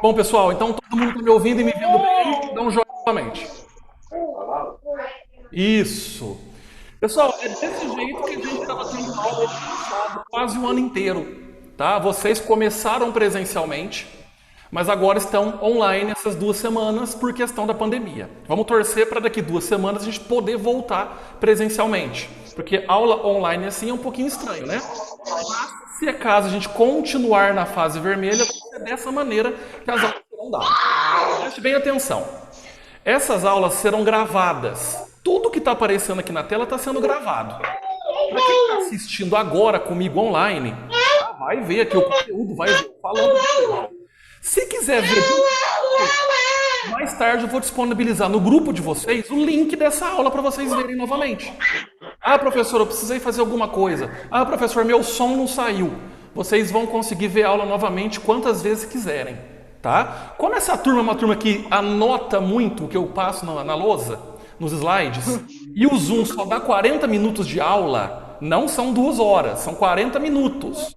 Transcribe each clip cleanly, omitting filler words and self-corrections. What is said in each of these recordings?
Bom, pessoal, então todo mundo está me ouvindo e me vendo bem? Dá um joinha novamente. Isso. Pessoal, é desse jeito que a gente estava tendo aula ano passado, quase o ano inteiro, tá? Vocês começaram presencialmente, mas agora estão online essas 2 semanas por questão da pandemia. Vamos torcer para daqui 2 semanas a gente poder voltar presencialmente, porque aula online assim é um pouquinho estranho, né? Mas, se é caso a gente continuar na fase vermelha, vai ser dessa maneira que as aulas serão dadas. Preste bem atenção. Essas aulas serão gravadas. Tudo que está aparecendo aqui na tela está sendo gravado. Para quem está assistindo agora comigo online, vai ver aqui o conteúdo, vai ver falando. Se quiser ver mais tarde, eu vou disponibilizar no grupo de vocês o link dessa aula para vocês verem novamente. Ah, professor, eu precisei fazer alguma coisa. Ah, professor, meu som não saiu. Vocês vão conseguir ver a aula novamente quantas vezes quiserem, tá? Como essa turma é uma turma que anota muito o que eu passo na lousa, nos slides, e o Zoom só dá 40 minutos de aula, não são 2 horas, são 40 minutos.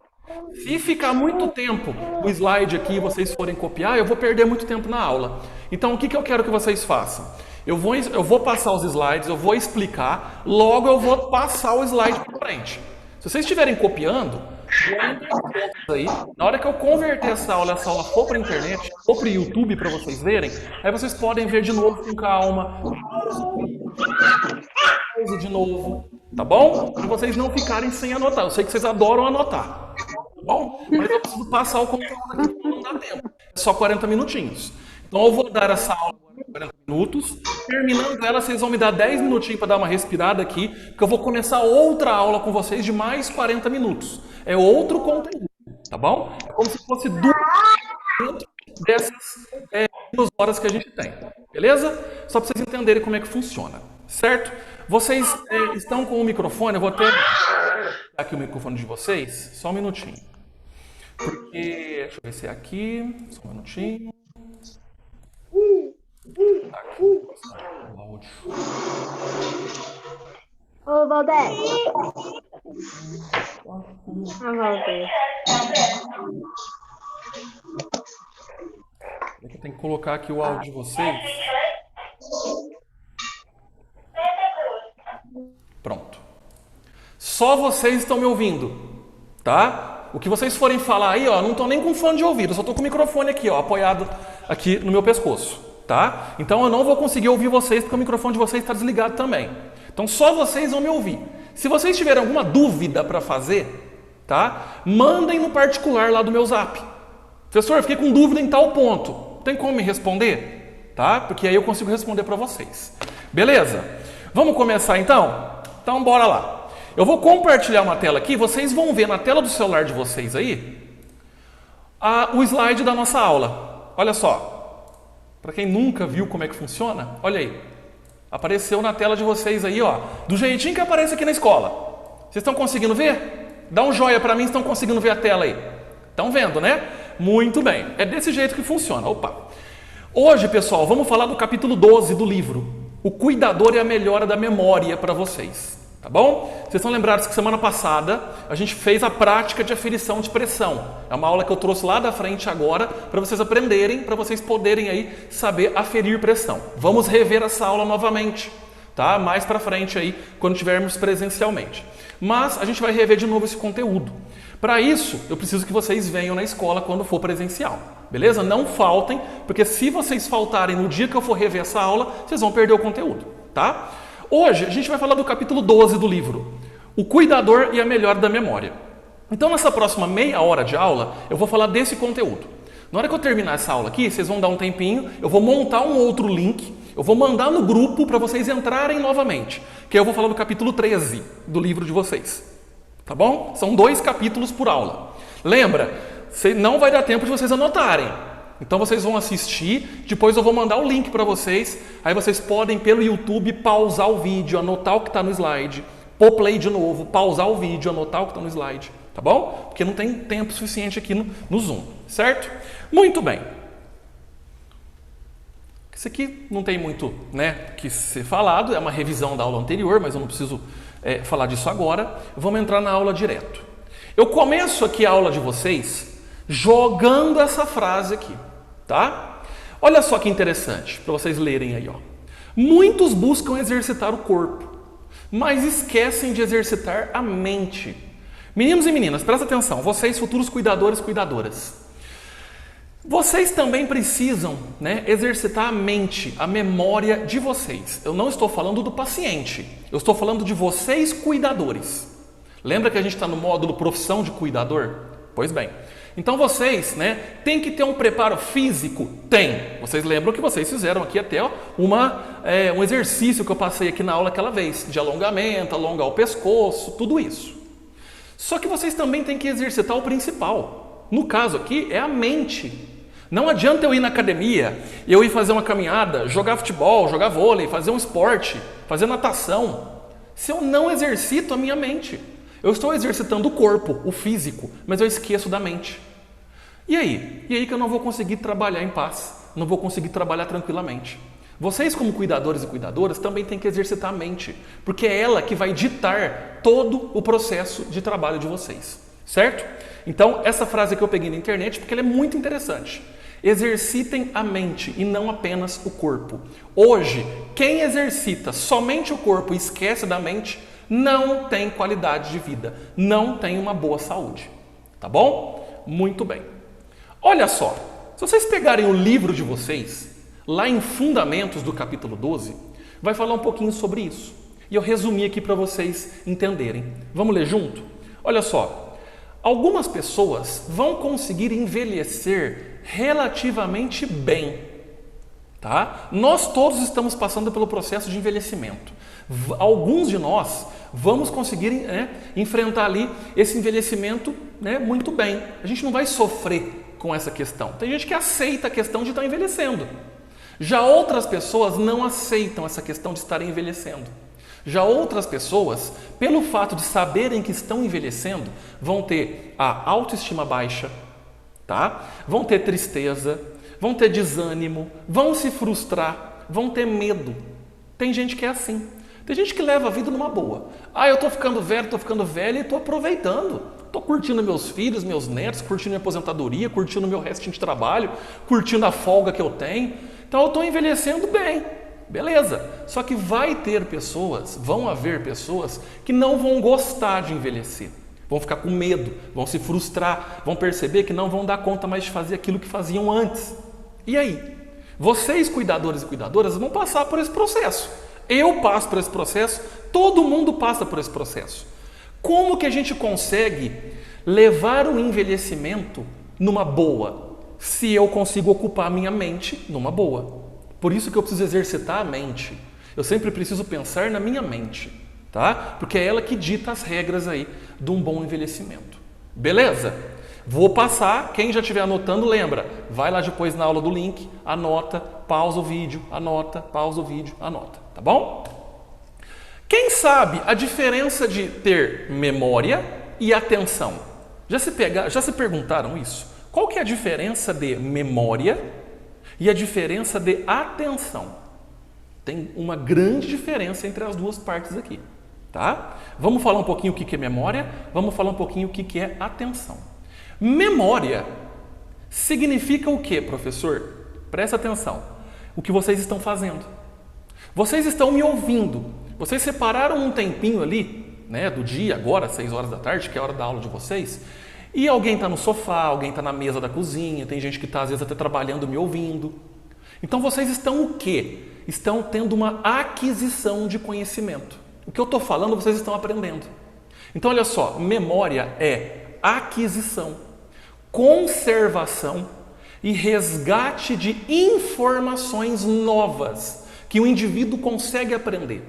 Se ficar muito tempo o slide aqui e vocês forem copiar, eu vou perder muito tempo na aula. Então, o que eu quero que vocês façam? Eu vou passar os slides, eu vou explicar, logo eu vou passar o slide para frente. Se vocês estiverem copiando, aí, na hora que eu converter essa aula for para a internet, ou para o YouTube para vocês verem, aí vocês podem ver de novo com calma, pausa de novo, tá bom? Para vocês não ficarem sem anotar. Eu sei que vocês adoram anotar, tá bom? Mas eu preciso passar o conteúdo aqui, não dá tempo. É só 40 minutinhos. Então eu vou dar essa aula por 40 minutos. Terminando ela, vocês vão me dar 10 minutinhos para dar uma respirada aqui, porque eu vou começar outra aula com vocês de mais 40 minutos. É outro conteúdo, tá bom? É como se fosse 2 dessas 2 horas que a gente tem, beleza? Só para vocês entenderem como é que funciona, certo? Vocês estão com o microfone, eu vou até dar aqui o microfone de vocês, só um minutinho. Porque, deixa eu ver se é aqui, só um minutinho. Aqui, o áudio. Ô, Valdez. Valdez. Eu tenho que colocar aqui o áudio de vocês. Pronto. Só vocês estão me ouvindo, tá? O que vocês forem falar aí, ó, não estou nem com fone de ouvido, eu só estou com o microfone aqui, ó, apoiado aqui no meu pescoço, tá? Então eu não vou conseguir ouvir vocês porque o microfone de vocês está desligado também. Então só vocês vão me ouvir. Se vocês tiverem alguma dúvida para fazer, tá? Mandem no particular lá do meu zap. Professor, eu fiquei com dúvida em tal ponto. Tem como me responder? Tá? Porque aí eu consigo responder para vocês. Beleza? Vamos começar então? Então bora lá. Eu vou compartilhar uma tela aqui, vocês vão ver na tela do celular de vocês aí o slide da nossa aula. Olha só. Para quem nunca viu como é que funciona, olha aí. Apareceu na tela de vocês aí, ó, do jeitinho que aparece aqui na escola. Vocês estão conseguindo ver? Dá um joia para mim se estão conseguindo ver a tela aí. Estão vendo, né? Muito bem. É desse jeito que funciona. Opa. Hoje, pessoal, vamos falar do capítulo 12 do livro. O cuidador e a melhora da memória para vocês. Tá bom? Vocês estão lembrados que semana passada a gente fez a prática de aferição de pressão. É uma aula que eu trouxe lá da frente agora para vocês aprenderem, para vocês poderem aí saber aferir pressão. Vamos rever essa aula novamente, tá? Mais para frente aí, quando tivermos presencialmente. Mas a gente vai rever de novo esse conteúdo. Para isso, eu preciso que vocês venham na escola quando for presencial, beleza? Não faltem, porque se vocês faltarem no dia que eu for rever essa aula, vocês vão perder o conteúdo, tá? Hoje a gente vai falar do capítulo 12 do livro, O Cuidador e a Melhora da Memória. Então nessa próxima meia hora de aula, eu vou falar desse conteúdo. Na hora que eu terminar essa aula aqui, vocês vão dar um tempinho, eu vou montar um outro link, eu vou mandar no grupo para vocês entrarem novamente, que eu vou falar do capítulo 13 do livro de vocês. Tá bom? São 2 capítulos por aula. Lembra, não vai dar tempo de vocês anotarem. Então vocês vão assistir, depois eu vou mandar o link para vocês, aí vocês podem pelo YouTube pausar o vídeo, anotar o que está no slide, pôr play de novo, pausar o vídeo, anotar o que está no slide, tá bom? Porque não tem tempo suficiente aqui no Zoom, certo? Muito bem. Isso aqui não tem muito, né, que ser falado, é uma revisão da aula anterior, mas eu não preciso falar disso agora. Vamos entrar na aula direto. Eu começo aqui a aula de vocês jogando essa frase aqui, tá? Olha só que interessante, para vocês lerem aí, ó. Muitos buscam exercitar o corpo, mas esquecem de exercitar a mente. Meninos e meninas, presta atenção, vocês futuros cuidadores e cuidadoras. Vocês também precisam, exercitar a mente, a memória de vocês. Eu não estou falando do paciente, eu estou falando de vocês cuidadores. Lembra que a gente está no módulo profissão de cuidador? Pois bem, então vocês têm que ter um preparo físico? Tem. Vocês lembram que vocês fizeram aqui até um exercício que eu passei aqui na aula aquela vez, de alongamento, alongar o pescoço, tudo isso. Só que vocês também têm que exercitar o principal. No caso aqui é a mente. Não adianta eu ir na academia, eu ir fazer uma caminhada, jogar futebol, jogar vôlei, fazer um esporte, fazer natação, se eu não exercito a minha mente. Eu estou exercitando o corpo, o físico, mas eu esqueço da mente. E aí? E aí que eu não vou conseguir trabalhar em paz, não vou conseguir trabalhar tranquilamente. Vocês, como cuidadores e cuidadoras, também têm que exercitar a mente, porque é ela que vai ditar todo o processo de trabalho de vocês, certo? Então, essa frase que eu peguei na internet, porque ela é muito interessante. Exercitem a mente e não apenas o corpo. Hoje, quem exercita somente o corpo e esquece da mente, não tem qualidade de vida, não tem uma boa saúde. Tá bom? Muito bem. Olha só, se vocês pegarem o livro de vocês, lá em Fundamentos do capítulo 12, vai falar um pouquinho sobre isso. E eu resumi aqui para vocês entenderem. Vamos ler junto? Olha só, algumas pessoas vão conseguir envelhecer relativamente bem, tá? Nós todos estamos passando pelo processo de envelhecimento. Alguns de nós vamos conseguir enfrentar ali esse envelhecimento muito bem. A gente não vai sofrer com essa questão. Tem gente que aceita a questão de estar envelhecendo. Já outras pessoas não aceitam essa questão de estarem envelhecendo. Já outras pessoas, pelo fato de saberem que estão envelhecendo, vão ter a autoestima baixa, tá? Vão ter tristeza, vão ter desânimo, vão se frustrar, vão ter medo. Tem gente que é assim. Tem gente que leva a vida numa boa. Eu tô ficando velho e tô aproveitando. Tô curtindo meus filhos, meus netos, curtindo minha aposentadoria, curtindo meu restinho de trabalho, curtindo a folga que eu tenho. Então eu tô envelhecendo bem. Beleza. Só que vão haver pessoas que não vão gostar de envelhecer. Vão ficar com medo, vão se frustrar, vão perceber que não vão dar conta mais de fazer aquilo que faziam antes. E aí? Vocês, cuidadores e cuidadoras, vão passar por esse processo. Eu passo por esse processo, todo mundo passa por esse processo. Como que a gente consegue levar o envelhecimento numa boa, se eu consigo ocupar a minha mente numa boa? Por isso que eu preciso exercitar a mente. Eu sempre preciso pensar na minha mente, tá? Porque é ela que dita as regras aí de um bom envelhecimento. Beleza? Vou passar, quem já estiver anotando, lembra, vai lá depois na aula do link, anota, pausa o vídeo, anota, pausa o vídeo, anota, tá bom? Quem sabe a diferença de ter memória e atenção? Já se perguntaram isso? Qual que é a diferença de memória e a diferença de atenção? Tem uma grande diferença entre as duas partes aqui, tá? Vamos falar um pouquinho o que é memória, vamos falar um pouquinho o que é atenção. Memória significa o que, professor? Presta atenção. O que vocês estão fazendo. Vocês estão me ouvindo. Vocês separaram um tempinho ali, do dia, agora, 6 horas da tarde, que é a hora da aula de vocês, e alguém está no sofá, alguém está na mesa da cozinha, tem gente que está, às vezes, até trabalhando me ouvindo. Então, vocês estão o quê? Estão tendo uma aquisição de conhecimento. O que eu estou falando, vocês estão aprendendo. Então, olha só, memória é aquisição, conservação e resgate de informações novas que o indivíduo consegue aprender,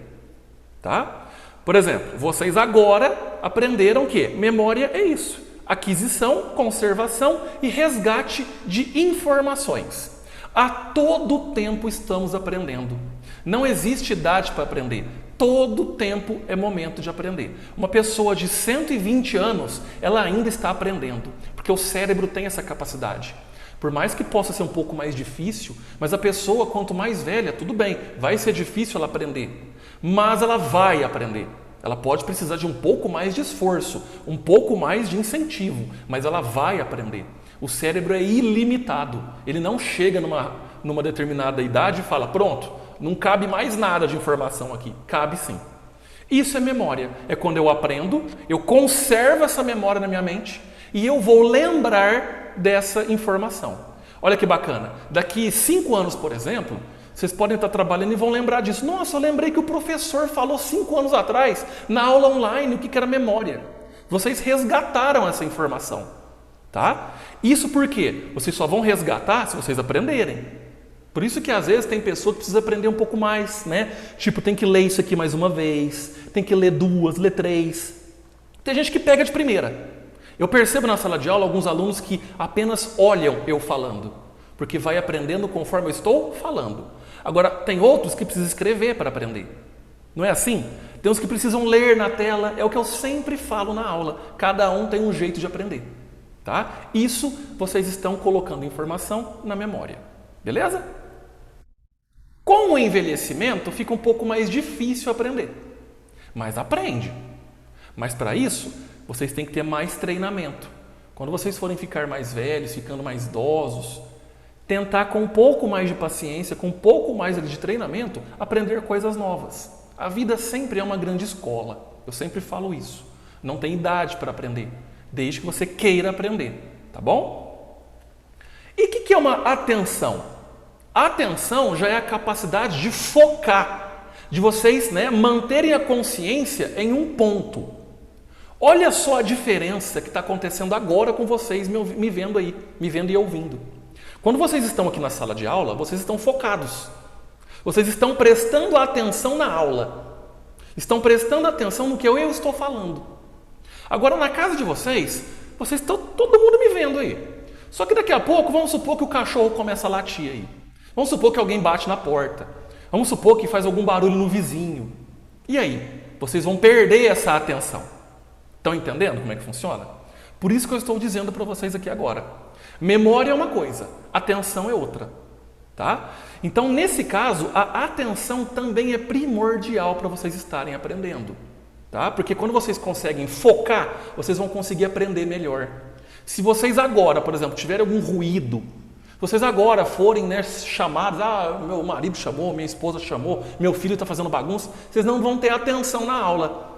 tá? Por exemplo, vocês agora aprenderam que memória é isso, aquisição, conservação e resgate de informações. A todo tempo estamos aprendendo. Não existe idade para aprender. Todo tempo é momento de aprender. Uma pessoa de 120 anos, ela ainda está aprendendo, porque o cérebro tem essa capacidade. Por mais que possa ser um pouco mais difícil, mas a pessoa, quanto mais velha, tudo bem, vai ser difícil ela aprender, mas ela vai aprender. Ela pode precisar de um pouco mais de esforço, um pouco mais de incentivo, mas ela vai aprender. O cérebro é ilimitado. Ele não chega numa determinada idade e fala, pronto, não cabe mais nada de informação aqui. Cabe sim. Isso é memória. É quando eu aprendo, eu conservo essa memória na minha mente e eu vou lembrar dessa informação. Olha que bacana. Daqui 5 anos, por exemplo, vocês podem estar trabalhando e vão lembrar disso. Nossa, eu lembrei que o professor falou 5 anos atrás, na aula online, o que era memória. Vocês resgataram essa informação. Tá? Isso por quê? Vocês só vão resgatar se vocês aprenderem. Por isso que às vezes tem pessoa que precisa aprender um pouco mais, né? Tipo, tem que ler isso aqui mais uma vez, tem que ler 2, ler 3. Tem gente que pega de primeira. Eu percebo na sala de aula alguns alunos que apenas olham eu falando, porque vai aprendendo conforme eu estou falando. Agora, tem outros que precisam escrever para aprender. Não é assim? Tem uns que precisam ler na tela, é o que eu sempre falo na aula. Cada um tem um jeito de aprender. Tá? Isso vocês estão colocando informação na memória. Beleza? Com o envelhecimento fica um pouco mais difícil aprender. Mas aprende. Mas para isso, vocês têm que ter mais treinamento. Quando vocês forem ficar mais velhos, ficando mais idosos, tentar com um pouco mais de paciência, com um pouco mais de treinamento, aprender coisas novas. A vida sempre é uma grande escola. Eu sempre falo isso. Não tem idade para aprender, desde que você queira aprender. Tá bom? E o que é uma atenção? A atenção já é a capacidade de focar, de vocês, né, manterem a consciência em um ponto. Olha só a diferença que está acontecendo agora com vocês me vendo aí, me vendo e ouvindo. Quando vocês estão aqui na sala de aula, vocês estão focados. Vocês estão prestando atenção na aula. Estão prestando atenção no que eu estou falando. Agora, na casa de vocês estão todo mundo me vendo aí. Só que daqui a pouco, vamos supor que o cachorro começa a latir aí. Vamos supor que alguém bate na porta. Vamos supor que faz algum barulho no vizinho. E aí? Vocês vão perder essa atenção. Estão entendendo como é que funciona? Por isso que eu estou dizendo para vocês aqui agora. Memória é uma coisa, atenção é outra. Tá? Então, nesse caso, a atenção também é primordial para vocês estarem aprendendo. Tá? Porque quando vocês conseguem focar, vocês vão conseguir aprender melhor. Se vocês agora, por exemplo, tiverem algum ruído, se vocês agora forem, né, chamados, meu marido chamou, minha esposa chamou, meu filho está fazendo bagunça, vocês não vão ter atenção na aula.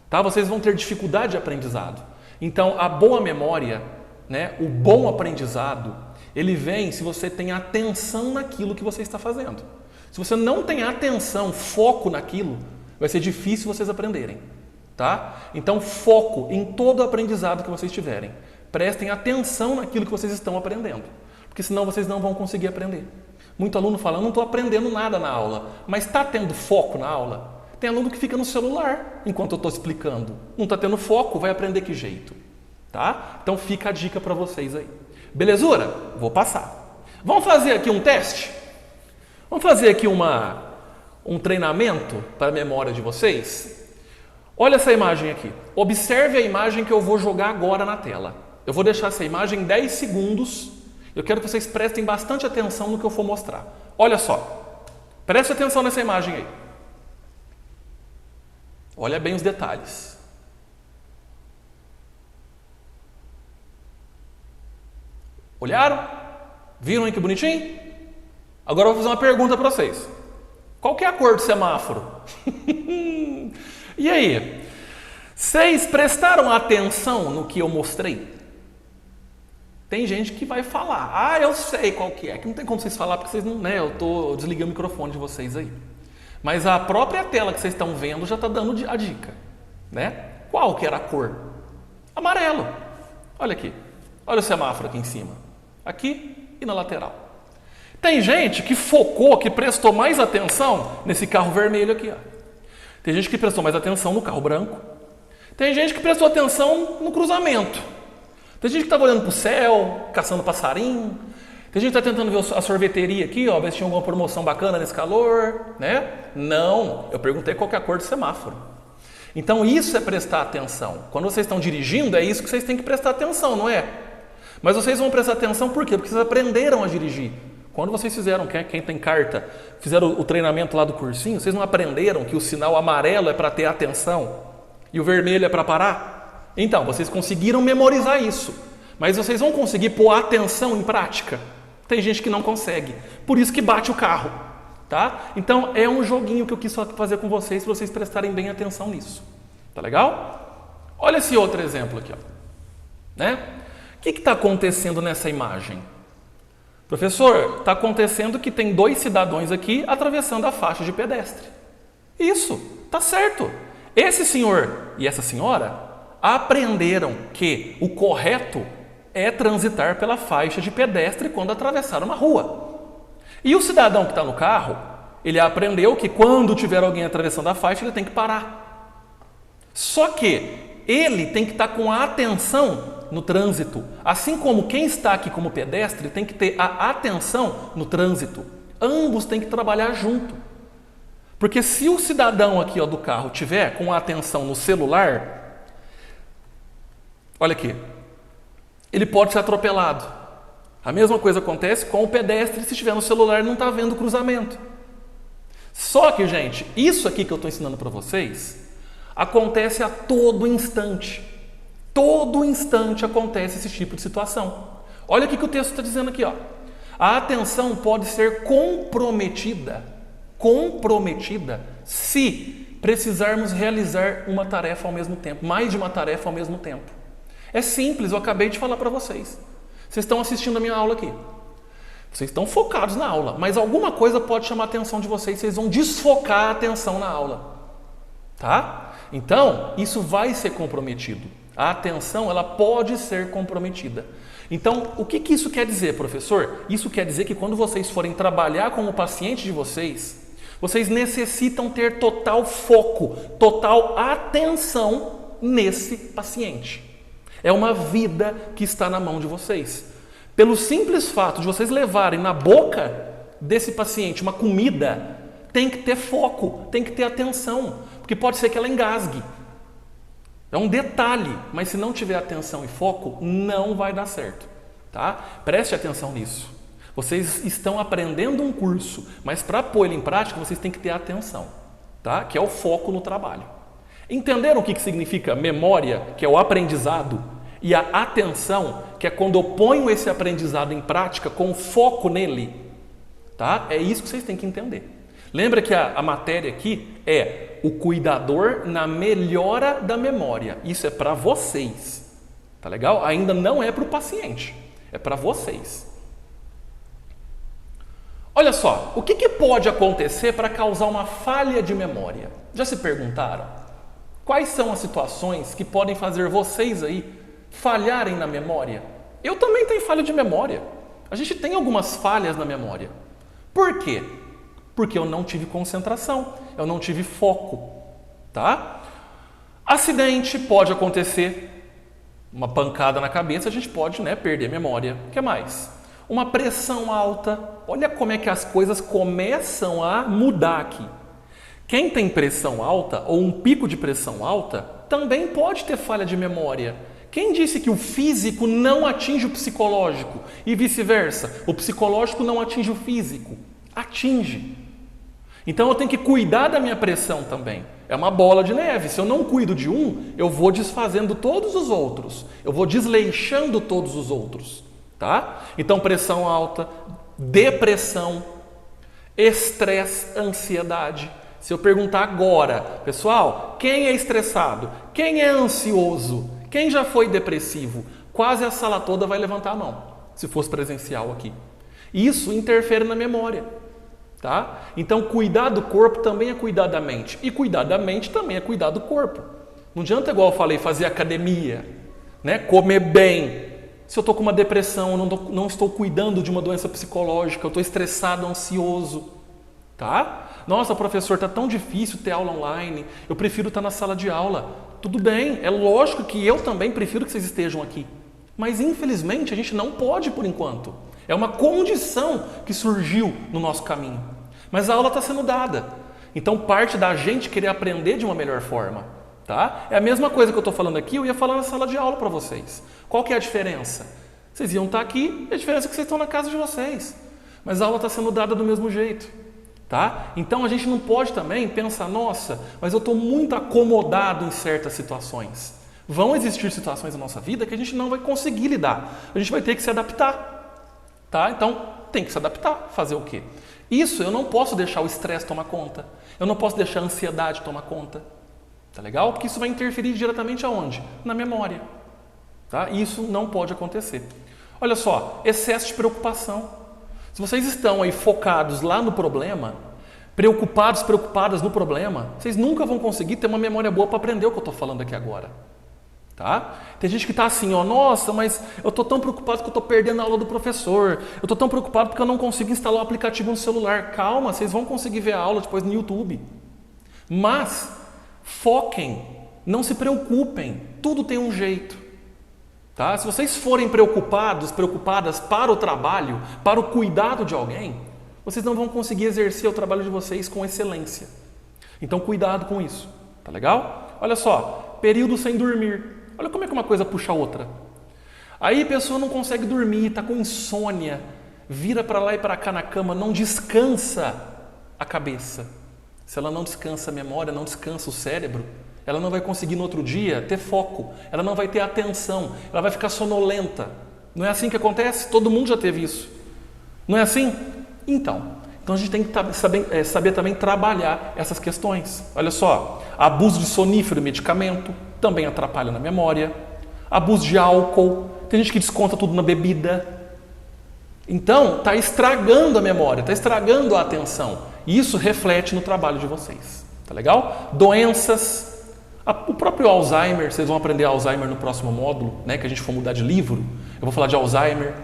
Tá? Vocês vão ter dificuldade de aprendizado. Então, a boa memória, né, o bom aprendizado, ele vem se você tem atenção naquilo que você está fazendo. Se você não tem atenção, foco naquilo, vai ser difícil vocês aprenderem. Tá? Então, foco em todo o aprendizado que vocês tiverem. Prestem atenção naquilo que vocês estão aprendendo, porque senão vocês não vão conseguir aprender. Muito aluno fala, eu não estou aprendendo nada na aula, mas está tendo foco na aula? Tem aluno que fica no celular enquanto eu estou explicando. Não está tendo foco, vai aprender que jeito? Tá? Então fica a dica para vocês aí. Belezura? Vou passar. Vamos fazer aqui um teste? Vamos fazer aqui um treinamento para a memória de vocês? Olha essa imagem aqui. Observe a imagem que eu vou jogar agora na tela. Eu vou deixar essa imagem 10 segundos. Eu quero que vocês prestem bastante atenção no que eu for mostrar. Olha só. Preste atenção nessa imagem aí. Olha bem os detalhes. Olharam? Viram aí que bonitinho? Agora eu vou fazer uma pergunta para vocês. Qual que é a cor do semáforo? E aí? Vocês prestaram atenção no que eu mostrei? Tem gente que vai falar, eu sei qual que é. Que não tem como vocês falar porque vocês não, né? Eu desliguei o microfone de vocês aí. Mas a própria tela que vocês estão vendo já está dando a dica, né? Qual que era a cor? Amarelo. Olha aqui. Olha o semáforo aqui em cima. Aqui e na lateral. Tem gente que focou, que prestou mais atenção nesse carro vermelho aqui. Ó. Tem gente que prestou mais atenção no carro branco. Tem gente que prestou atenção no cruzamento. Tem gente que estava olhando para o céu, caçando passarinho. Tem gente que está tentando ver a sorveteria aqui, ó, ver se tinha alguma promoção bacana nesse calor, né? Não, eu perguntei qual que é a cor do semáforo. Então isso é prestar atenção. Quando vocês estão dirigindo, é isso que vocês têm que prestar atenção, não é? Mas vocês vão prestar atenção por quê? Porque vocês aprenderam a dirigir. Quando vocês fizeram, quem tem carta, fizeram o treinamento lá do cursinho, vocês não aprenderam que o sinal amarelo é para ter atenção e o vermelho é para parar? Então, vocês conseguiram memorizar isso. Mas vocês vão conseguir pôr a atenção em prática? Tem gente que não consegue. Por isso que bate o carro. Tá? Então é um joguinho que eu quis fazer com vocês, para vocês prestarem bem atenção nisso. Tá legal? Olha esse outro exemplo aqui. Ó. Né? O que está acontecendo nessa imagem? Professor, está acontecendo que tem 2 cidadãos aqui atravessando a faixa de pedestre. Isso, tá certo. Esse senhor e essa senhora aprenderam que o correto é transitar pela faixa de pedestre quando atravessar uma rua. E o cidadão que está no carro, ele aprendeu que quando tiver alguém atravessando a faixa, ele tem que parar. Só que ele tem que estar com a atenção no trânsito. Assim como quem está aqui como pedestre tem que ter a atenção no trânsito. Ambos têm que trabalhar junto. Porque se o cidadão aqui do carro tiver com a atenção no celular, olha aqui, ele pode ser atropelado. A mesma coisa acontece com o pedestre se estiver no celular e não está vendo o cruzamento. Só que, gente, isso aqui que eu estou ensinando para vocês acontece a todo instante. Todo instante acontece esse tipo de situação. Olha o que o texto está dizendo aqui. Ó. A atenção pode ser comprometida se precisarmos realizar uma tarefa ao mesmo tempo, mais de uma tarefa ao mesmo tempo. É simples, eu acabei de falar para vocês. Vocês estão assistindo a minha aula aqui. Vocês estão focados na aula, mas alguma coisa pode chamar a atenção de vocês, vocês vão desfocar a atenção na aula. Tá? Então, isso vai ser comprometido. A atenção, ela pode ser comprometida. Então, o que isso quer dizer, professor? Isso quer dizer que quando vocês forem trabalhar com o paciente de vocês, vocês necessitam ter total foco, total atenção nesse paciente. É uma vida que está na mão de vocês. Pelo simples fato de vocês levarem na boca desse paciente uma comida, tem que ter foco, tem que ter atenção, porque pode ser que ela engasgue. É um detalhe, mas se não tiver atenção e foco, não vai dar certo. Tá? Preste atenção nisso. Vocês estão aprendendo um curso, mas para pôr ele em prática, vocês têm que ter atenção, tá? Que é o foco no trabalho. Entenderam o que significa memória, que é o aprendizado, e a atenção, que é quando eu ponho esse aprendizado em prática com foco nele? Tá? É isso que vocês têm que entender. Lembra que a matéria aqui é o cuidador na melhora da memória. Isso é para vocês. Tá legal? Ainda não é para o paciente, é para vocês. Olha só, o que pode acontecer para causar uma falha de memória? Já se perguntaram? Quais são as situações que podem fazer vocês aí falharem na memória? Eu também tenho falha de memória. A gente tem algumas falhas na memória. Por quê? Porque eu não tive concentração, eu não tive foco, tá? Acidente pode acontecer, uma pancada na cabeça, a gente pode, perder a memória. O que mais? Uma pressão alta. Olha como é que as coisas começam a mudar aqui. Quem tem pressão alta ou um pico de pressão alta também pode ter falha de memória. Quem disse que o físico não atinge o psicológico e vice-versa? O psicológico não atinge o físico. Atinge. Então eu tenho que cuidar da minha pressão também. É uma bola de neve. Se eu não cuido de um, eu vou desfazendo todos os outros. Eu vou desleixando todos os outros. Tá? Então pressão alta, depressão, estresse, ansiedade. Se eu perguntar agora, pessoal, quem é estressado? Quem é ansioso? Quem já foi depressivo? Quase a sala toda vai levantar a mão, se fosse presencial aqui. Isso interfere na memória. Tá? Então, cuidar do corpo também é cuidar da mente. E cuidar da mente também é cuidar do corpo. Não adianta, igual eu falei, fazer academia, comer bem. Se eu estou com uma depressão, eu não estou cuidando de uma doença psicológica, eu estou estressado, ansioso. Tá? Nossa, professor, está tão difícil ter aula online, eu prefiro estar na sala de aula. Tudo bem, é lógico que eu também prefiro que vocês estejam aqui. Mas, infelizmente, a gente não pode por enquanto. É uma condição que surgiu no nosso caminho. Mas a aula está sendo dada. Então, parte da gente querer aprender de uma melhor forma. Tá? É a mesma coisa que eu estou falando aqui, eu ia falar na sala de aula para vocês. Qual que é a diferença? Vocês iam estar aqui, a diferença é que vocês estão na casa de vocês. Mas a aula está sendo dada do mesmo jeito. Tá? Então, a gente não pode também pensar, nossa, mas eu estou muito acomodado em certas situações. Vão existir situações na nossa vida que a gente não vai conseguir lidar. A gente vai ter que se adaptar, tá? Então, tem que se adaptar. Fazer o quê? Isso eu não posso deixar o estresse tomar conta. Eu não posso deixar a ansiedade tomar conta. Tá legal? Porque isso vai interferir diretamente aonde? Na memória. Tá? Isso não pode acontecer. Olha só, excesso de preocupação. Se vocês estão aí focados lá no problema, preocupadas no problema, vocês nunca vão conseguir ter uma memória boa para aprender o que eu estou falando aqui agora. Tá? Tem gente que está assim, ó, nossa, mas eu estou tão preocupado que eu estou perdendo a aula do professor, eu estou tão preocupado porque eu não consigo instalar o aplicativo no celular. Calma, vocês vão conseguir ver a aula depois no YouTube. Mas foquem, não se preocupem, tudo tem um jeito. Tá? Se vocês forem preocupadas para o trabalho, para o cuidado de alguém, vocês não vão conseguir exercer o trabalho de vocês com excelência. Então cuidado com isso, tá legal? Olha só, período sem dormir. Olha como é que uma coisa puxa a outra. Aí a pessoa não consegue dormir, está com insônia, vira para lá e para cá na cama, não descansa a cabeça. Se ela não descansa a memória, não descansa o cérebro, ela não vai conseguir no outro dia ter foco, ela não vai ter atenção, ela vai ficar sonolenta. Não é assim que acontece? Todo mundo já teve isso. Não é assim? Então a gente tem que saber também trabalhar essas questões. Olha só, abuso de sonífero e medicamento também atrapalha na memória. Abuso de álcool, tem gente que desconta tudo na bebida. Então, está estragando a memória, está estragando a atenção. E isso reflete no trabalho de vocês. Tá legal? Doenças, o próprio Alzheimer, vocês vão aprender Alzheimer no próximo módulo, né, que a gente for mudar de livro. Eu vou falar de Alzheimer,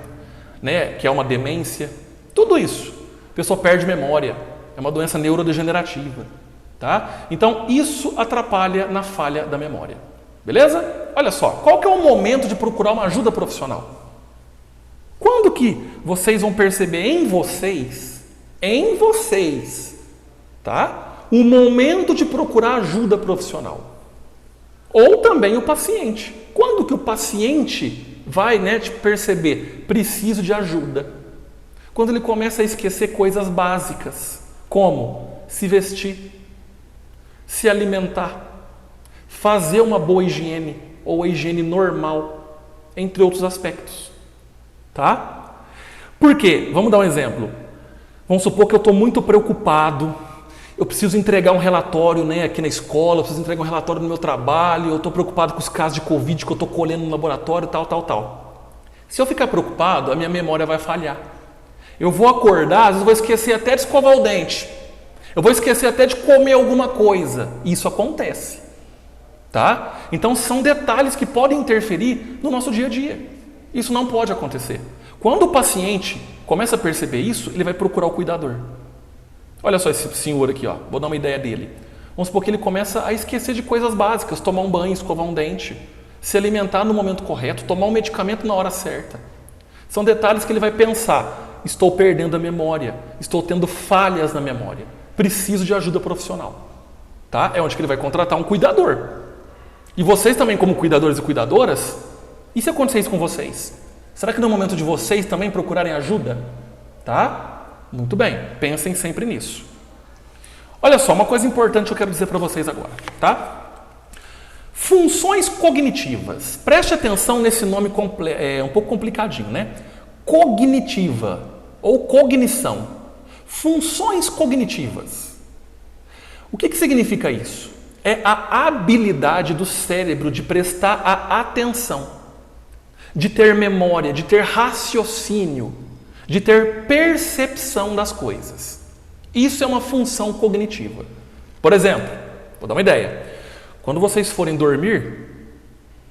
né, que é uma demência. Tudo isso. A pessoa perde memória, é uma doença neurodegenerativa, tá? Então, isso atrapalha na falha da memória, beleza? Olha só, qual que é o momento de procurar uma ajuda profissional? Quando que vocês vão perceber em vocês, tá? O momento de procurar ajuda profissional. Ou também o paciente. Quando que o paciente vai, né, perceber, preciso de ajuda? Quando ele começa a esquecer coisas básicas, como se vestir, se alimentar, fazer uma boa higiene ou a higiene normal, entre outros aspectos. Tá? Por quê? Vamos dar um exemplo. Vamos supor que eu estou muito preocupado, eu preciso entregar um relatório, né, aqui na escola, eu preciso entregar um relatório no meu trabalho, eu estou preocupado com os casos de Covid que eu estou colhendo no laboratório, tal. Se eu ficar preocupado, a minha memória vai falhar. Eu vou acordar, às vezes eu vou esquecer até de escovar o dente. Eu vou esquecer até de comer alguma coisa. Isso acontece. Tá? Então são detalhes que podem interferir no nosso dia a dia. Isso não pode acontecer. Quando o paciente começa a perceber isso, ele vai procurar o cuidador. Olha só esse senhor aqui, ó. Vou dar uma ideia dele. Vamos supor que ele começa a esquecer de coisas básicas, tomar um banho, escovar um dente, se alimentar no momento correto, tomar um medicamento na hora certa. São detalhes que ele vai pensar. Estou perdendo a memória, estou tendo falhas na memória, preciso de ajuda profissional. Tá? É onde que ele vai contratar um cuidador. E vocês também, como cuidadores e cuidadoras, e se acontecer isso com vocês? Será que no momento de vocês também procurarem ajuda? Tá? Muito bem, pensem sempre nisso. Olha só, uma coisa importante que eu quero dizer para vocês agora. Tá? Funções cognitivas. Preste atenção nesse nome um pouco complicadinho, né? Cognitiva ou cognição. Funções cognitivas. O que significa isso? É a habilidade do cérebro de prestar a atenção, de ter memória, de ter raciocínio, de ter percepção das coisas. Isso é uma função cognitiva. Por exemplo, vou dar uma ideia. Quando vocês forem dormir,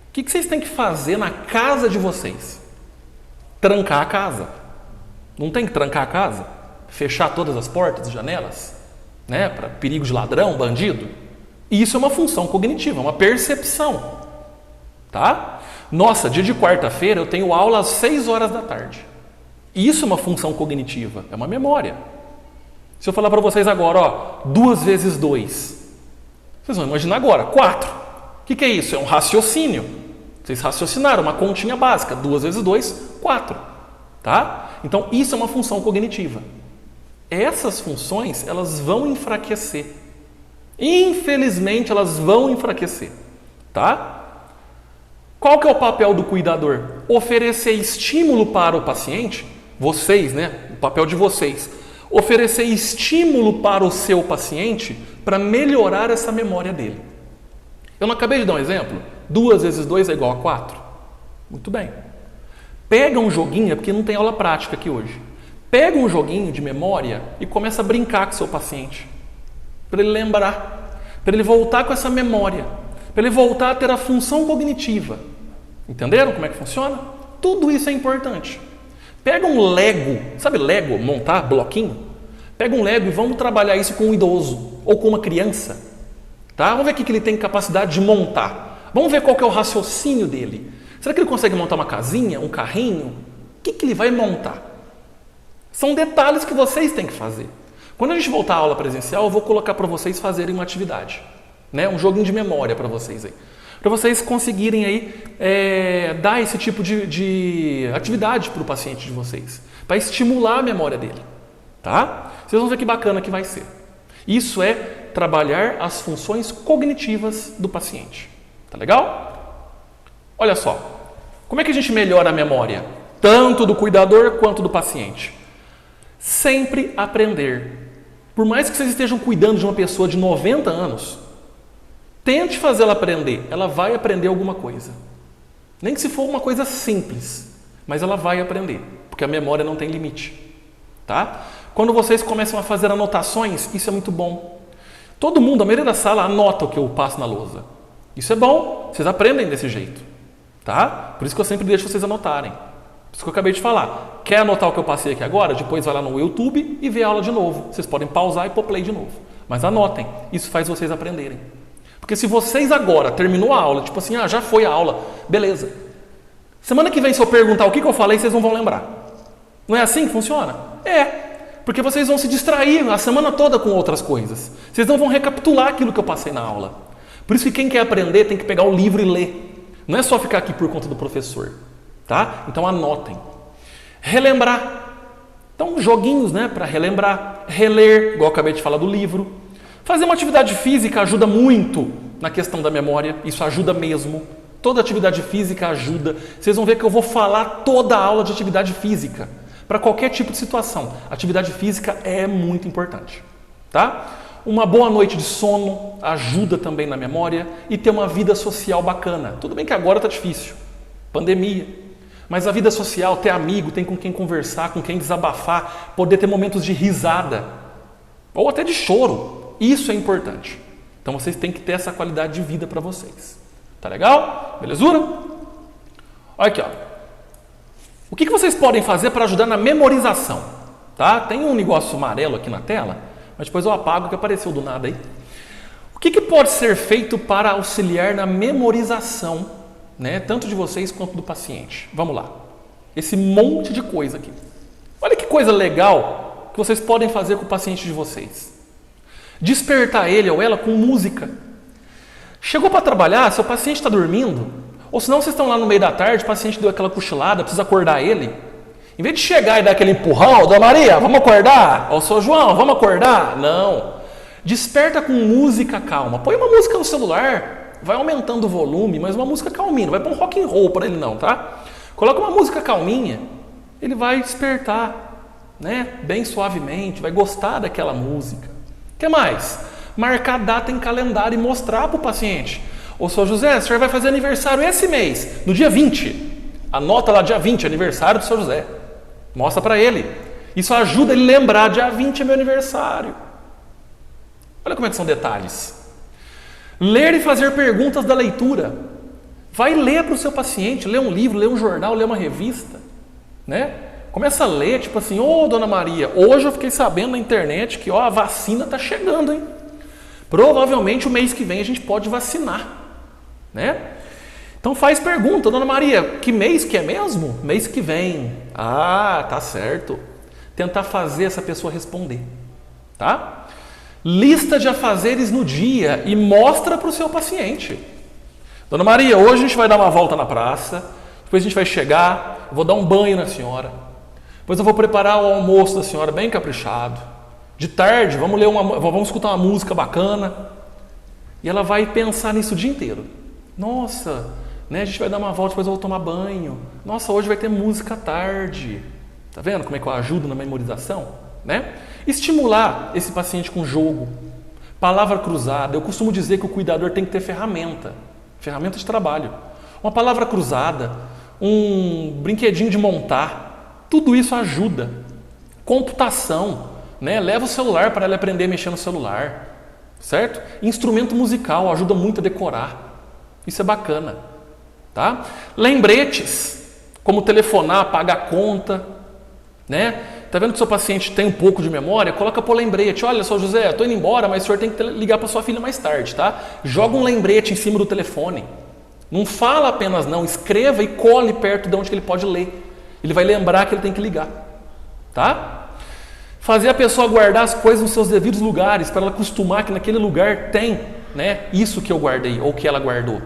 o que vocês têm que fazer na casa de vocês? Trancar a casa. Não tem que trancar a casa? Fechar todas as portas e janelas? Né? Para perigo de ladrão, bandido? Isso é uma função cognitiva, uma percepção. Tá? Nossa, dia de quarta-feira eu tenho aula às 6 horas da tarde. Isso é uma função cognitiva, é uma memória. Se eu falar para vocês agora, ó, 2 vezes 2, vocês vão imaginar agora, 4. O que é isso? É um raciocínio. Vocês raciocinaram uma continha básica, 2 vezes 2, 4. Tá? Então, isso é uma função cognitiva. Essas funções, elas vão enfraquecer. Infelizmente, elas vão enfraquecer. Tá? Qual que é o papel do cuidador? Oferecer estímulo para o paciente, vocês, né? O papel de vocês. Oferecer estímulo para o seu paciente para melhorar essa memória dele. Eu não acabei de dar um exemplo? 2 vezes 2 é igual a 4? Muito bem. Pega um joguinho, porque não tem aula prática aqui hoje. Pega um joguinho de memória e começa a brincar com o seu paciente. Para ele lembrar, para ele voltar com essa memória, para ele voltar a ter a função cognitiva. Entenderam como é que funciona? Tudo isso é importante. Pega um Lego, sabe Lego, montar bloquinho? Pega um Lego e vamos trabalhar isso com um idoso ou com uma criança. Tá? Vamos ver o que ele tem capacidade de montar. Vamos ver qual que é o raciocínio dele. Será que ele consegue montar uma casinha, um carrinho? O que ele vai montar? São detalhes que vocês têm que fazer. Quando a gente voltar à aula presencial, eu vou colocar para vocês fazerem uma atividade. Né? Um joguinho de memória para vocês aí. Para vocês conseguirem aí dar esse tipo de atividade para o paciente de vocês. Para estimular a memória dele. Tá? Vocês vão ver que bacana que vai ser. Isso é trabalhar as funções cognitivas do paciente. Tá legal? Olha só. Como é que a gente melhora a memória? Tanto do cuidador quanto do paciente. Sempre aprender. Por mais que vocês estejam cuidando de uma pessoa de 90 anos, tente fazê-la aprender. Ela vai aprender alguma coisa. Nem que se for uma coisa simples, mas ela vai aprender, porque a memória não tem limite. Tá? Quando vocês começam a fazer anotações, isso é muito bom. Todo mundo, a maioria da sala, anota o que eu passo na lousa. Isso é bom, vocês aprendem desse jeito. Tá? Por isso que eu sempre deixo vocês anotarem. Por isso que eu acabei de falar. Quer anotar o que eu passei aqui agora? Depois vai lá no YouTube e vê a aula de novo. Vocês podem pausar e pôr play de novo. Mas anotem, isso faz vocês aprenderem. Porque se vocês agora, terminou a aula, tipo assim, já foi a aula, beleza. Semana que vem, se eu perguntar o que eu falei, vocês não vão lembrar. Não é assim que funciona? É, porque vocês vão se distrair a semana toda com outras coisas. Vocês não vão recapitular aquilo que eu passei na aula. Por isso que quem quer aprender tem que pegar o livro e ler. Não é só ficar aqui por conta do professor. Tá? Então anotem. Relembrar. Então, joguinhos, né, para relembrar. Reler, igual eu acabei de falar do livro. Fazer uma atividade física ajuda muito na questão da memória. Isso ajuda mesmo. Toda atividade física ajuda. Vocês vão ver que eu vou falar toda a aula de atividade física. Para qualquer tipo de situação. Atividade física é muito importante. Tá? Uma boa noite de sono ajuda também na memória. E ter uma vida social bacana. Tudo bem que agora está difícil. Pandemia. Mas a vida social, ter amigo, tem com quem conversar, com quem desabafar, poder ter momentos de risada. Ou até de choro. Isso é importante. Então vocês têm que ter essa qualidade de vida para vocês. Tá legal? Belezura? Olha aqui, ó. O que vocês podem fazer para ajudar na memorização? Tá? Tem um negócio amarelo aqui na tela, mas depois eu apago que apareceu do nada aí. O que pode ser feito para auxiliar na memorização, né? Tanto de vocês quanto do paciente? Vamos lá. Esse monte de coisa aqui. Olha que coisa legal que vocês podem fazer com o paciente de vocês. Despertar ele ou ela com música. Chegou para trabalhar, seu paciente está dormindo, ou senão vocês estão lá no meio da tarde, o paciente deu aquela cochilada, precisa acordar ele. Em vez de chegar e dar aquele empurrão, Dona Maria, vamos acordar? Ó, Sr. João, vamos acordar? Não. Desperta com música calma. Põe uma música no celular, vai aumentando o volume, mas uma música calminha, não vai pôr um rock and roll para ele não, tá? Coloca uma música calminha, ele vai despertar, né? Bem suavemente, vai gostar daquela música. O que mais? Marcar data em calendário e mostrar para o paciente. Ô, Sr. José, o senhor vai fazer aniversário esse mês, no dia 20. Anota lá, dia 20, aniversário do Sr. José. Mostra para ele. Isso ajuda ele a lembrar, dia 20 é meu aniversário. Olha como é que são detalhes. Ler e fazer perguntas da leitura. Vai ler para o seu paciente, lê um livro, lê um jornal, lê uma revista. Né? Começa a ler, tipo assim, Dona Maria, hoje eu fiquei sabendo na internet que a vacina está chegando, hein? Provavelmente o mês que vem a gente pode vacinar, né? Então faz pergunta, Dona Maria, que mês que é mesmo? Mês que vem. Ah, tá certo. Tentar fazer essa pessoa responder, tá? Lista de afazeres no dia e mostra para o seu paciente. Dona Maria, hoje a gente vai dar uma volta na praça, depois a gente vai chegar, eu vou dar um banho na senhora, depois eu vou preparar o almoço da senhora bem caprichado. De tarde, vamos escutar uma música bacana. E ela vai pensar nisso o dia inteiro. Nossa, né? A gente vai dar uma volta, depois eu vou tomar banho. Nossa, hoje vai ter música à tarde. Tá vendo como é que eu ajudo na memorização? Né? Estimular esse paciente com jogo. Palavra cruzada. Eu costumo dizer que o cuidador tem que ter ferramenta de trabalho. Uma palavra cruzada, um brinquedinho de montar, tudo isso ajuda. Computação, né? Leva o celular para ele aprender a mexer no celular, certo? Instrumento musical ajuda muito a decorar. Isso é bacana, tá? Lembretes, como telefonar, pagar a conta, né? Tá vendo que o seu paciente tem um pouco de memória? Coloca por lembrete. Olha, Sr. José, eu tô indo embora, mas o senhor tem que ligar para sua filha mais tarde, tá? Joga um lembrete em cima do telefone. Não fala apenas não, escreva e cole perto de onde que ele pode ler. Ele vai lembrar que ele tem que ligar, tá? Fazer a pessoa guardar as coisas nos seus devidos lugares, para ela acostumar que naquele lugar tem, né, isso que eu guardei ou que ela guardou.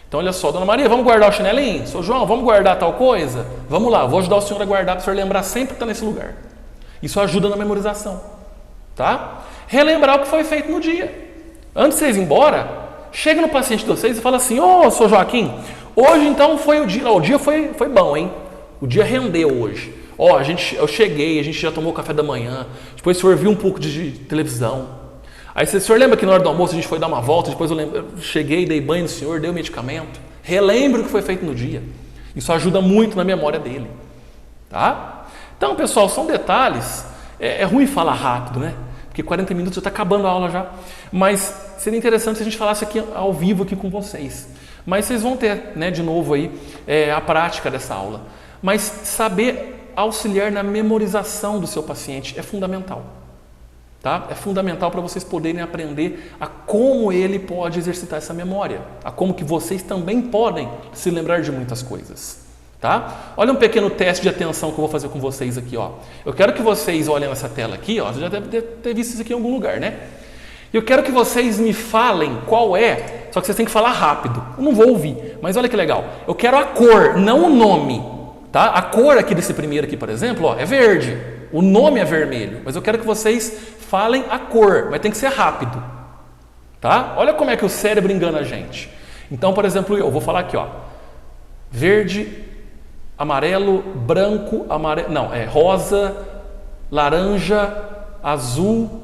Então, olha só, Dona Maria, vamos guardar o chinelinho? Seu João, vamos guardar tal coisa? Vamos lá, vou ajudar o senhor a guardar para o senhor lembrar sempre que está nesse lugar. Isso ajuda na memorização, tá? Relembrar o que foi feito no dia. Antes de vocês ir embora, chega no paciente de vocês e fala assim: ô, Sr. Joaquim, hoje então foi o dia. O dia foi bom, hein? O dia rendeu hoje. Ó, eu cheguei, a gente já tomou café da manhã, depois o senhor viu um pouco de televisão. Aí o senhor lembra que na hora do almoço a gente foi dar uma volta, depois eu cheguei, dei banho no senhor, dei o medicamento. Relembre o que foi feito no dia. Isso ajuda muito na memória dele, tá? Então, pessoal, são detalhes. É ruim falar rápido, né? Porque 40 minutos já está acabando a aula já. Mas seria interessante se a gente falasse aqui ao vivo aqui com vocês. Mas vocês vão ter, né, de novo aí, a prática dessa aula. Mas saber auxiliar na memorização do seu paciente é fundamental. Tá? É fundamental para vocês poderem aprender a como ele pode exercitar essa memória, a como que vocês também podem se lembrar de muitas coisas. Tá? Olha um pequeno teste de atenção que eu vou fazer com vocês aqui. Ó. Eu quero que vocês olhem nessa tela aqui, ó, você já deve ter visto isso aqui em algum lugar, né? Eu quero que vocês me falem qual é, só que vocês têm que falar rápido. Eu não vou ouvir, mas olha que legal. Eu quero a cor, não o nome. Tá? A cor aqui desse primeiro aqui, por exemplo, ó, é verde. O nome é vermelho, mas eu quero que vocês falem a cor, mas tem que ser rápido. Tá? Olha como é que o cérebro engana a gente. Então, por exemplo, eu vou falar aqui, ó, verde, amarelo, branco, amarelo, não, rosa, laranja, azul,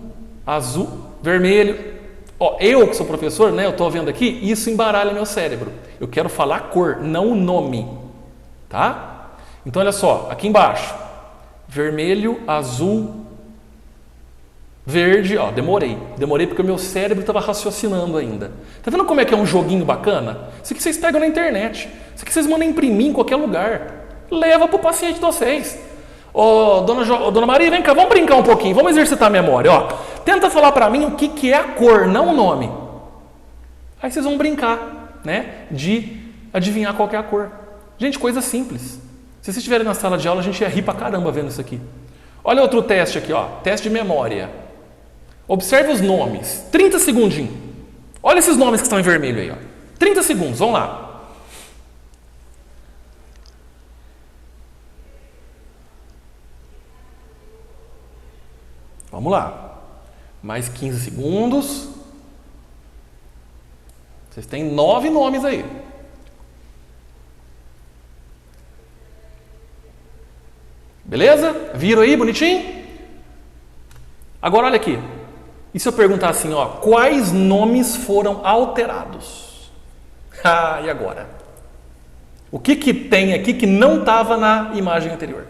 vermelho. Ó, eu que sou professor, né, eu estou vendo aqui, isso embaralha meu cérebro. Eu quero falar a cor, não o nome. Tá? Então, olha só, aqui embaixo, vermelho, azul, verde, ó, demorei porque o meu cérebro estava raciocinando ainda. Tá vendo como é que é um joguinho bacana? Isso aqui vocês pegam na internet, isso aqui vocês mandam imprimir em qualquer lugar, leva para o paciente de vocês. Ô, dona Maria, vem cá, vamos brincar um pouquinho, vamos exercitar a memória, ó. Tenta falar para mim o que é a cor, não o nome. Aí vocês vão brincar, né, de adivinhar qual que é a cor. Gente, coisa simples. Se vocês estiverem na sala de aula, a gente ia rir pra caramba vendo isso aqui. Olha outro teste aqui, ó, teste de memória. Observe os nomes, 30 segundinhos. Olha esses nomes que estão em vermelho aí, ó. 30 segundos, vamos lá. Vamos lá. Mais 15 segundos. Vocês têm 9 nomes aí. Beleza? Viram aí, bonitinho? Agora olha aqui. E se eu perguntar assim, ó, quais nomes foram alterados? Ah, e agora? O que tem aqui que não estava na imagem anterior?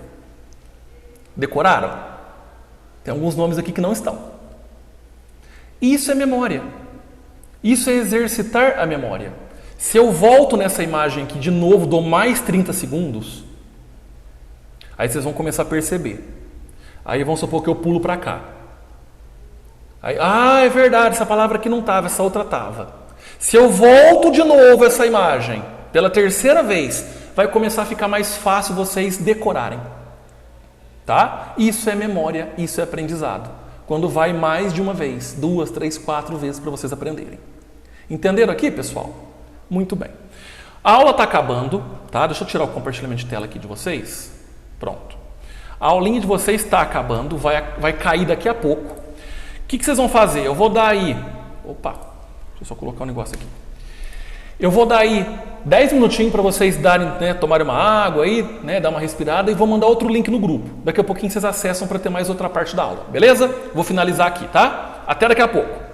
Decoraram? Tem alguns nomes aqui que não estão. Isso é memória. Isso é exercitar a memória. Se eu volto nessa imagem aqui de novo, dou mais 30 segundos, aí vocês vão começar a perceber. Aí vamos supor que eu pulo para cá. Aí, é verdade, essa palavra aqui não estava, essa outra estava. Se eu volto de novo essa imagem, pela terceira vez, vai começar a ficar mais fácil vocês decorarem. Tá? Isso é memória, isso é aprendizado. Quando vai mais de uma vez, 2, 3, 4 vezes para vocês aprenderem. Entenderam aqui, pessoal? Muito bem. A aula está acabando, tá? Deixa eu tirar o compartilhamento de tela aqui de vocês. Pronto. A aulinha de vocês está acabando, vai cair daqui a pouco. O que vocês vão fazer? Eu vou dar aí... Opa, deixa eu só colocar um negócio aqui. Eu vou dar aí 10 minutinhos para vocês darem, né, tomarem uma água aí, né, dar uma respirada e vou mandar outro link no grupo. Daqui a pouquinho vocês acessam para ter mais outra parte da aula, beleza? Vou finalizar aqui, tá? Até daqui a pouco.